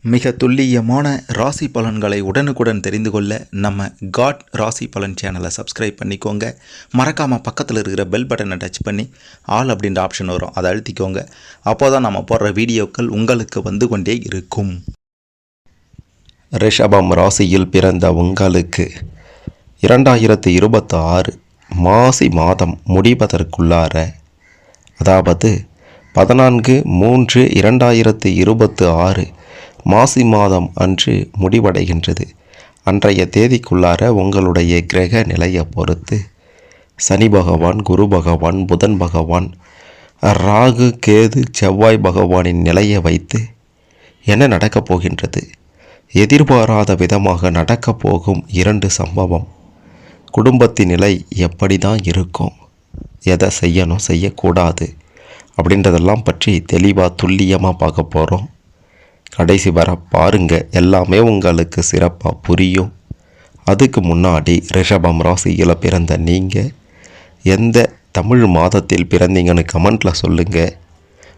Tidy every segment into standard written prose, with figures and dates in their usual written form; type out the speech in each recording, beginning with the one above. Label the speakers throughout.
Speaker 1: மிக துல்லியமான ராசி பலன்களை உடனுக்குடன் தெரிந்து கொள்ள நம்ம காட் ராசி பலன் சேனலை சப்ஸ்கிரைப் பண்ணிக்கோங்க. மறக்காமல் பக்கத்தில் இருக்கிற பெல் பட்டனை டச் பண்ணி ஆல் அப்படின்ற ஆப்ஷன் வரும், அதை அழுத்திக்கோங்க. அப்போ தான் நம்ம போடுற வீடியோக்கள் உங்களுக்கு வந்து கொண்டே இருக்கும்.
Speaker 2: ரிஷபம் ராசியில் பிறந்த உங்களுக்கு 2026 மாசி மாதம் முடிவதற்குள்ளார, அதாவது 14/3/2026 மாசி மாதம் அன்று முடிவடைகின்றது. அன்றைய தேதிக்குள்ளார உங்களுடைய கிரக நிலையை பொறுத்து சனி பகவான், குரு பகவான், புதன் பகவான், ராகு, கேது, செவ்வாய் பகவானின் நிலையை வைத்து என்ன நடக்கப் போகின்றது, எதிர்பாராத விதமாக நடக்கப் போகும் 2 சம்பவம், குடும்பத்தின் நிலை எப்படி தான் இருக்கும், எதை செய்யணும் செய்யக்கூடாது அப்படின்றதெல்லாம் பற்றி தெளிவாக துல்லியமாக பார்க்க போகிறோம். கடைசி வர பாருங்கள், எல்லாமே உங்களுக்கு சிறப்பாக புரியும். அதுக்கு முன்னாடி ரிஷபம் ராசியில் பிறந்த நீங்கள் எந்த தமிழ் மாதத்தில் பிறந்தீங்கன்னு கமெண்ட்டில் சொல்லுங்கள்.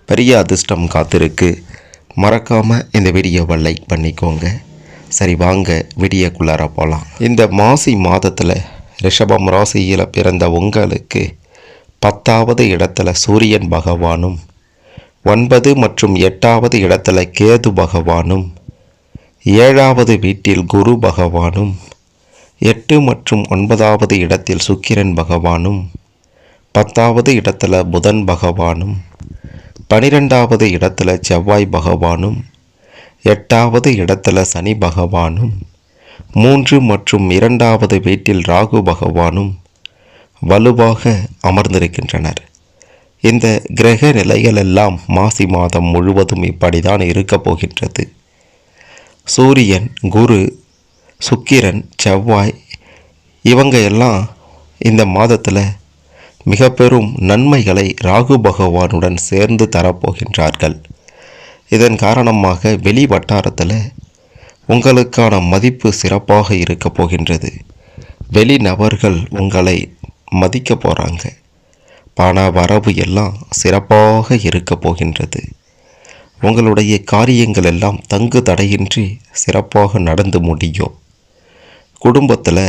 Speaker 2: பெரிய அதிர்ஷ்டம் காத்திருக்கு. மறக்காமல் இந்த வீடியோவை லைக் பண்ணிக்கோங்க. சரி, வாங்க வீடியோக்குள்ளார போகலாம். இந்த மாசி மாதத்தில் ரிஷபம் ராசியில் பிறந்த உங்களுக்கு 10வது இடத்துல சூரியன் பகவானும், 9 மற்றும் 8வது இடத்துல கேது பகவானும், 7வது வீட்டில் குரு பகவானும், 8 மற்றும் 9வது இடத்தில் சுக்கிரன் பகவானும், 10வது இடத்துல புதன் பகவானும், 12வது இடத்துல செவ்வாய் பகவானும், 8வது இடத்துல சனி பகவானும், 3 மற்றும் 2வது வீட்டில் ராகு பகவானும் வலுவாக அமர்ந்திருக்கின்றனர். இந்த கிரக நிலைகள் எல்லாம் மாசி மாதம் முழுவதும் இப்படிதான் இருக்கப் போகின்றது. சூரியன், குரு, சுக்கிரன், செவ்வாய் இவங்க எல்லாம் இந்த மாதத்தில் மிக பெரும் நன்மைகளை ராகு பகவானுடன் சேர்ந்து தரப்போகின்றார்கள். இதன் காரணமாக வெளி வட்டாரத்தில் உங்களுக்கான மதிப்பு சிறப்பாக இருக்கப் போகின்றது. வெளி நபர்கள் உங்களை மதிக்க போகிறாங்க. பண வரவு எல்லாம் சிறப்பாக இருக்க போகின்றது. உங்களுடைய காரியங்கள் எல்லாம் தங்கு தடையின்றி சிறப்பாக நடந்து முடியும். குடும்பத்தில்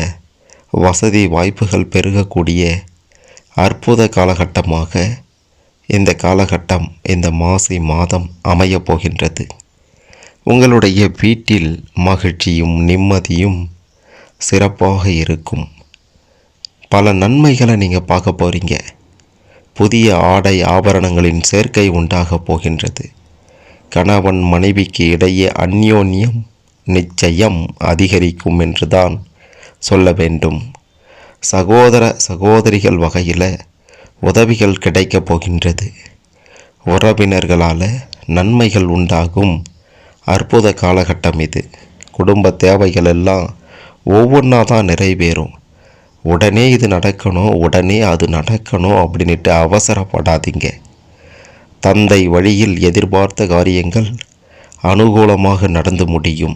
Speaker 2: வசதி வாய்ப்புகள் பெருகக்கூடிய அற்புத காலகட்டமாக இந்த காலகட்டம், இந்த மாசி மாதம் அமையப் போகின்றது. உங்களுடைய வீட்டில் மகிழ்ச்சியும் நிம்மதியும் சிறப்பாக இருக்கும். பல நன்மைகளை நீங்கள் பார்க்க போகிறீங்க. புதிய ஆடை ஆபரணங்களின் சேர்க்கை உண்டாக போகின்றது. கணவன் மனைவிக்கு இடையே அந்யோன்யம் நிச்சயம் அதிகரிக்கும் என்றுதான் சொல்ல வேண்டும். சகோதர சகோதரிகள் வகையில் உதவிகள் கிடைக்கப் போகின்றது. உறவினர்களால் நன்மைகள் உண்டாகும் அற்புத காலகட்டம் இது. குடும்ப தேவைகள் எல்லாம் ஒவ்வொன்றா தான் நிறைவேறும். உடனே இது நடக்கணும், உடனே அது நடக்கணும் அப்படின்ட்டு அவசரப்படாதீங்க. தந்தை வழியில் எதிர்பார்த்த காரியங்கள் அனுகூலமாக நடந்து முடியும்.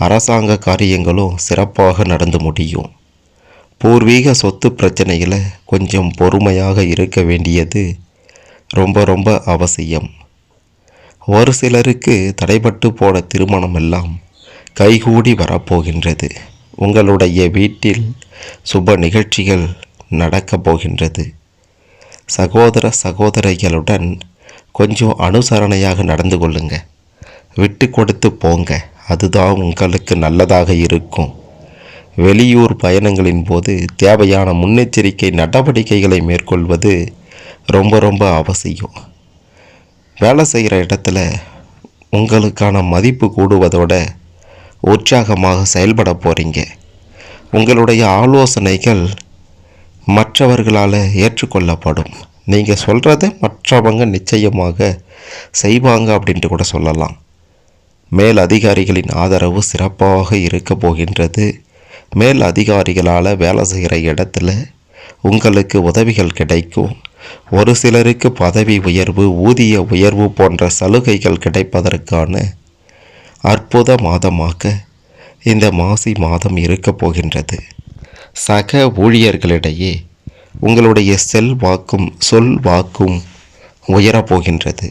Speaker 2: அரசாங்க காரியங்களும் சிறப்பாக நடந்து முடியும். பூர்வீக சொத்து பிரச்சனையில் கொஞ்சம் பொறுமையாக இருக்க வேண்டியது ரொம்ப அவசியம். ஒரு சிலருக்கு தடைபட்டு போன திருமணம் எல்லாம் கைகூடி வரப்போகின்றது. உங்களுடைய வீட்டில் சுப நிகழ்ச்சிகள் நடக்கப் போகின்றது. சகோதர சகோதரிகளுடன் கொஞ்சம் அனுசரணையாக நடந்து கொள்ளுங்க. விட்டு கொடுத்து போங்க, அதுதான் உங்களுக்கு நல்லதாக இருக்கும். வெளியூர் பயணங்களின் போது தேவையான முன்னெச்சரிக்கை நடவடிக்கைகளை மேற்கொள்வது ரொம்ப அவசியம். வேலை செய்கிற இடத்துல உங்களுக்கான மதிப்பு கூடுவதோட உற்சாகமாக செயல்பட போகிறீங்க. உங்களுடைய ஆலோசனைகள் மற்றவர்களால் ஏற்றுக்கொள்ளப்படும். நீங்கள் சொல்கிறத மற்றவங்க நிச்சயமாக செய்வாங்க அப்படின்ட்டு கூட சொல்லலாம். மேல் அதிகாரிகளின் ஆதரவு சிறப்பாக இருக்க போகின்றது. மேல் அதிகாரிகளால் வேலை செய்கிற இடத்துல உங்களுக்கு உதவிகள் கிடைக்கும். ஒரு சிலருக்கு பதவி உயர்வு, ஊதிய உயர்வு போன்ற சலுகைகள் கிடைப்பதற்கான அற்புத மாதமாக இந்த மாசி மாதம் இருக்கப் போகின்றது. சக ஊழியர்களிடையே உங்களுடைய செல்வாக்கும் சொல் வாக்கும் உயரப்போகின்றது.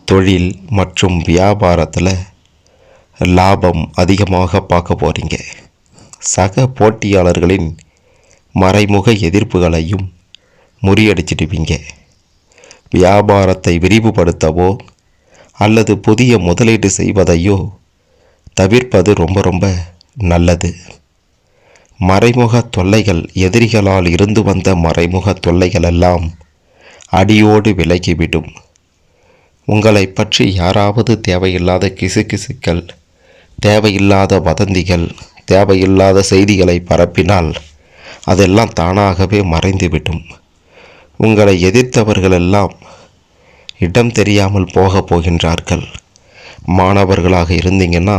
Speaker 2: தொழில் மற்றும் வியாபாரத்தில் லாபம் அதிகமாக பார்க்க போகிறீங்க. சக போட்டியாளர்களின் மறைமுக எதிர்ப்புகளையும் முறியடிச்சிடுவீங்க. வியாபாரத்தை விரிவுபடுத்தவோ அல்லது புதிய முதலீடு செய்வதையோ தவிர்ப்பது ரொம்ப நல்லது. மறைமுக தொல்லைகள், எதிரிகளால் இருந்து வந்த மறைமுக தொல்லைகள் எல்லாம் அடியோடு விலகிவிடும். உங்களை பற்றி யாராவது தேவையில்லாத கிசுகிசுக்கள், தேவையில்லாத வதந்திகள், தேவையில்லாத செய்திகளை பரப்பினால் அதெல்லாம் தானாகவே மறைந்துவிடும். உங்களை எதிர்த்தவர்களெல்லாம் இடம் தெரியாமல் போகின்றார்கள். மாணவர்களாக இருந்தீங்கன்னா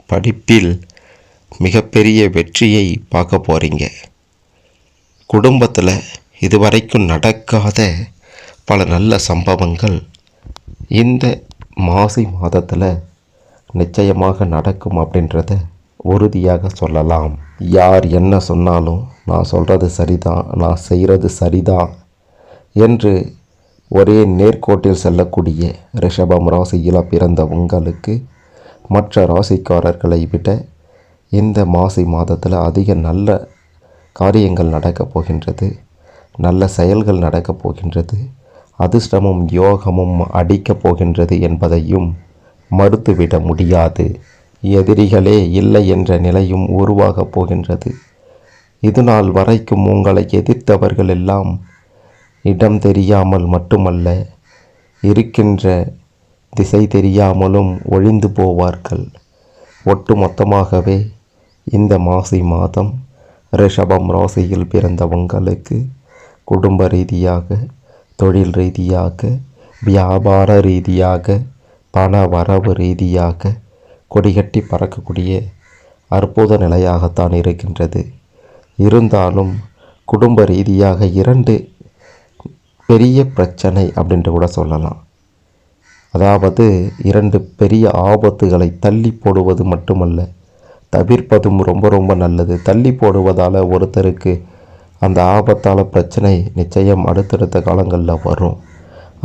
Speaker 2: படிப்பில் மிகப்பெரிய வெற்றியை பார்க்க போகிறீங்க. குடும்பத்தில் இதுவரைக்கும் நடக்காத பல நல்ல சம்பவங்கள் இந்த மாசி மாதத்தில் நிச்சயமாக நடக்கும் அப்படின்றத உறுதியாக சொல்லலாம். யார் என்ன சொன்னாலும் நான் சொல்கிறது சரிதான், நான் செய்கிறது சரிதான் என்று ஒரே நேர்கோட்டில் செல்லக்கூடிய ரிஷபம் ராசியில் பிறந்த உங்களுக்கு மற்ற ராசிக்காரர்களை விட இந்த மாசி மாதத்தில் அதிக நல்ல காரியங்கள் நடக்கப் போகின்றது. நல்ல செயல்கள் நடக்கப் போகின்றது. அதிர்ஷ்டமும் யோகமும் அடிக்கப் போகின்றது என்பதையும் மறுத்துவிட முடியாது. எதிரிகளே இல்லை என்ற நிலையும் உருவாகப் போகின்றது. இது நாள் வரைக்கும் உங்களை எதிர்த்தவர்கள் எல்லாம் இடம் தெரியாமல் மட்டுமல்ல, இருக்கின்ற திசை தெரியாமலும் ஒழிந்து போவார்கள். ஒட்டு மொத்தமாகவே இந்த மாசி மாதம் ரிஷபம் ராசியில் பிறந்த உங்களுக்கு குடும்ப ரீதியாக, தொழில் ரீதியாக, வியாபார ரீதியாக, பண வரவு ரீதியாக கொடிகட்டி பறக்கக்கூடிய அற்புத நிலையாகத்தான் இருக்கின்றது. இருந்தாலும் குடும்ப ரீதியாக 2 பெரிய பிரச்சனை அப்படின்ட்டு கூட சொல்லலாம். அதாவது 2 பெரிய ஆபத்துகளை தள்ளி போடுவது மட்டுமல்ல, தவிர்ப்பதும் ரொம்ப நல்லது. தள்ளி போடுவதால் ஒருத்தருக்கு அந்த ஆபத்தால் பிரச்சனை நிச்சயம் அடுத்தடுத்த காலங்களில் வரும்.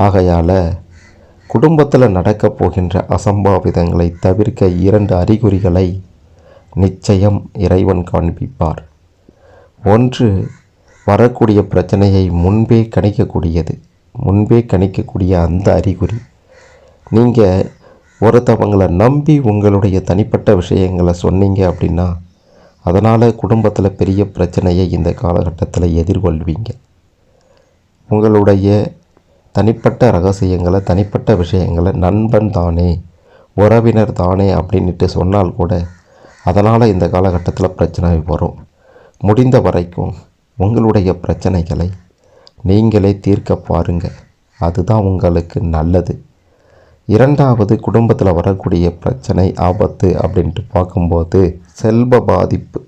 Speaker 2: ஆகையால் குடும்பத்தில் நடக்கப் போகின்ற அசம்பாவிதங்களை தவிர்க்க 2 அறிகுறிகளை நிச்சயம் இறைவன் காண்பிப்பார். ஒன்று, வரக்கூடிய பிரச்சனையை முன்பே கணிக்கக்கூடிய அந்த அறிகுறி. நீங்கள் ஒருத்தவங்களை நம்பி உங்களுடைய தனிப்பட்ட விஷயங்களை சொன்னீங்க அப்படின்னா அதனால் குடும்பத்தில் பெரிய பிரச்சனையை இந்த காலகட்டத்தில் எதிர்கொள்வீங்க. உங்களுடைய தனிப்பட்ட ரகசியங்களை, தனிப்பட்ட விஷயங்களை நண்பன் தானே, உறவினர் தானே அப்படின்ட்டு சொன்னால் கூட அதனால் இந்த காலகட்டத்தில் பிரச்சனை வரும். முடிந்த வரைக்கும் உங்களுடைய பிரச்சனைகளை நீங்களே தீர்க்க பாருங்கள். அதுதான் உங்களுக்கு நல்லது. 2வது, குடும்பத்தில் வரக்கூடிய பிரச்சனை, ஆபத்து அப்படின்ட்டு பார்க்கும்போது செல்வ பாதிப்பு,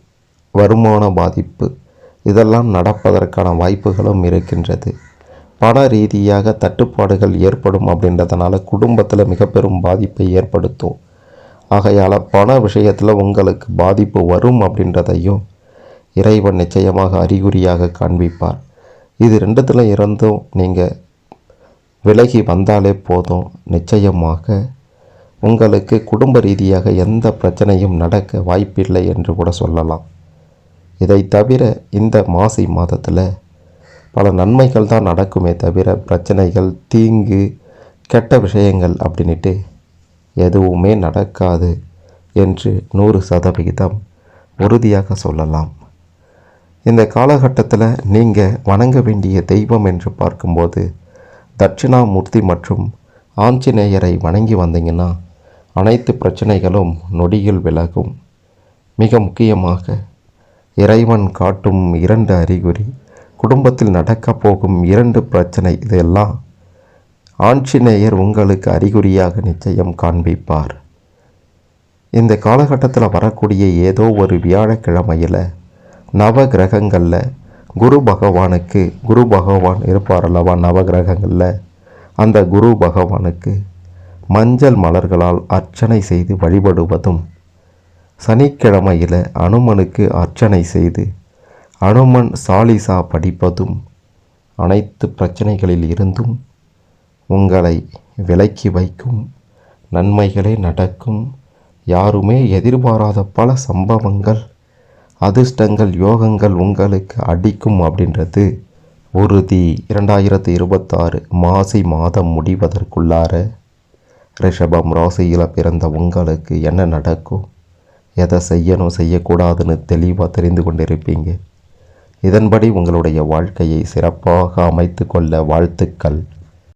Speaker 2: வருமான பாதிப்பு இதெல்லாம் நடப்பதற்கான வாய்ப்புகளும் இருக்கின்றது. பண ரீதியாக தட்டுப்பாடுகள் ஏற்படும் அப்படின்றதுனால குடும்பத்தில் மிக பெரும் பாதிப்பை ஏற்படுத்தும். ஆகையால் பண விஷயத்தில் உங்களுக்கு பாதிப்பு வரும் அப்படின்றதையும் இறைவன் நிச்சயமாக அறிகுறியாக காண்பிப்பார். இது 2த்துல இருந்தும் நீங்கள் விலகி வந்தாலே போதும். நிச்சயமாக உங்களுக்கு குடும்ப ரீதியாக எந்த பிரச்சனையும் நடக்க வாய்ப்பில்லை என்று கூட சொல்லலாம். இதை தவிர இந்த மாசி மாதத்தில் பல நன்மைகள் தான் நடக்குமே தவிர பிரச்சனைகள், தீங்கு, கெட்ட விஷயங்கள் அப்படின்ட்டு எதுவுமே நடக்காது என்று 100% உறுதியாக சொல்லலாம். இந்த காலகட்டத்தில் நீங்கள் வணங்க வேண்டிய தெய்வம் என்று பார்க்கும்போது தட்சிணாமூர்த்தி மற்றும் ஆஞ்சநேயரை வணங்கி வந்தீங்கன்னா அனைத்து பிரச்சனைகளும் நொடியில் விலகும். மிக முக்கியமாக இறைவன் காட்டும் 2 அறிகுறி, குடும்பத்தில் நடக்கப் போகும் 2 பிரச்சனை, இதெல்லாம் ஆஞ்சநேயர் உங்களுக்கு அறிகுறியாக நிச்சயம் காண்பிப்பார். இந்த காலகட்டத்தில் வரக்கூடிய ஏதோ ஒரு வியாழக்கிழமையில் நவ கிரகங்களில் குரு பகவான் இருப்பார் அல்லவா, நவகிரகங்களில் அந்த குரு பகவானுக்கு மஞ்சள் மலர்களால் அர்ச்சனை செய்து வழிபடுவதும், சனிக்கிழமையில் அனுமனுக்கு அர்ச்சனை செய்து அனுமன் சாலிசா படிப்பதும் அனைத்து பிரச்சனைகளில் இருந்தும் உங்களை விலக்கி வைக்கும். நன்மைகளே நடக்கும். யாருமே எதிர்பாராத பல சம்பவங்கள், அதிர்ஷ்டங்கள், யோகங்கள் உங்களுக்கு அடிக்கும் அப்படின்றது உறுதி. 2026 மாசி மாதம் முடிவதற்குள்ளார ரிஷபம் ராசியில் பிறந்த உங்களுக்கு என்ன நடக்கும், எதை செய்யணும் செய்யக்கூடாதுன்னு தெளிவாக தெரிந்து கொண்டிருப்பீங்க. இதன்படி உங்களுடைய வாழ்க்கையை சிறப்பாக அமைத்து கொள்ள வாழ்த்துக்கள்.